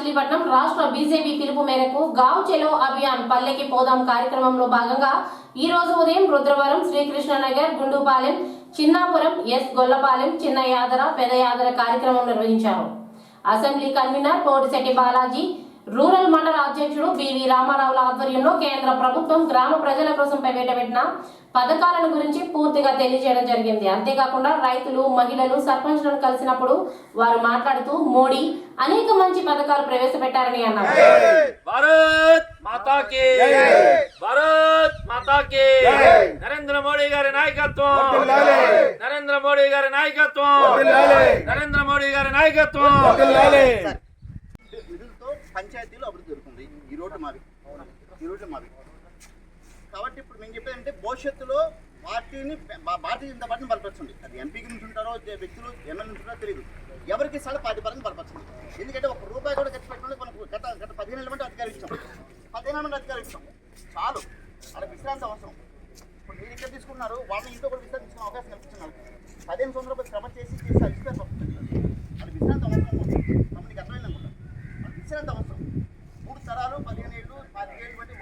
మచిలీపట్నం రాష్ట్ర బీజేపీ పిలుపు మేరకు గావ్ చెలో అభియాన్ పల్లెకి పోదాం కార్యక్రమంలో భాగంగా ఈ రోజు ఉదయం రుద్రవరం, శ్రీకృష్ణనగర్, గుండుపాలెం, చిన్నాపురం, ఎస్ గొల్లపాలెం, చిన్న యాదర, పెద యాదర కార్యక్రమం నిర్వహించారు. అసెంబ్లీ కన్వీనర్ పోడిశెట్టి బాలాజీ, రూరల్ మండల అధ్యక్షుడు బివి రామారావుల ఆధ్వర్యంలో కేంద్ర ప్రభుత్వం గ్రామ ప్రజల కోసం ప్రవేశపెట్టిన పథకాలను గురించి పూర్తిగా తెలియజేయడం జరిగింది. అంతేకాకుండా రైతులు, మహిళలు, సర్పంచ్లను కలిసినప్పుడు వారు మాట్లాడుతూ మోడీ అనేక మంచి పథకాలు ప్రవేశపెట్టారని అన్నారు. భారత్ మాతా కీ భారత్ మాతా కీ నరేంద్ర మోడీ గారి నాయకత్వం, నరేంద్ర మోడీ గారి నాయకత్వం, నరేంద్ర మోడీ గారి నాయకత్వం. పంచాయతీలో అభివృద్ధి జరుగుతుంది. ఈ రోడ్డు మాది కాబట్టి ఇప్పుడు మేము చెప్పేదంటే భవిష్యత్తులో పార్టీని భారతీయ జనతా పార్టీని బలపరచండి. అది ఎంపీకి నుంచి ఉంటారో వ్యక్తులు ఎమ్మెల్యే నుంచి ఉంటారో తెలియదు, ఎవరికి ఇస్తాడో పార్టీ పరంగా బలపరచండి. ఎందుకంటే ఒక రూపాయి కూడా ఖర్చు పెట్టడానికి మనకు గత 15 ఏళ్ళ అధికారం ఇచ్చాం, 15 ఏళ్ళ అధికారం ఇచ్చాం. చాలు, అలా విశ్రాంతి అవసరం. ఇప్పుడు మీరు ఇక్కడ తీసుకున్నారు, వాళ్ళని ఇంట్లో కూడా విశ్రాంతి తీసుకునే అవకాశం కల్పిస్తున్నారు. 15 సంవత్సరాలు శ్రమ చేసి అలిసిపోయి అది విశ్రాంతి అవసరం. మనకి అర్థమైంది అనుకుంటా, అది విశ్రాంతి అవసరం. 3 తరాలు 15 ఏళ్ళు 25 ఏళ్ళు బట్టి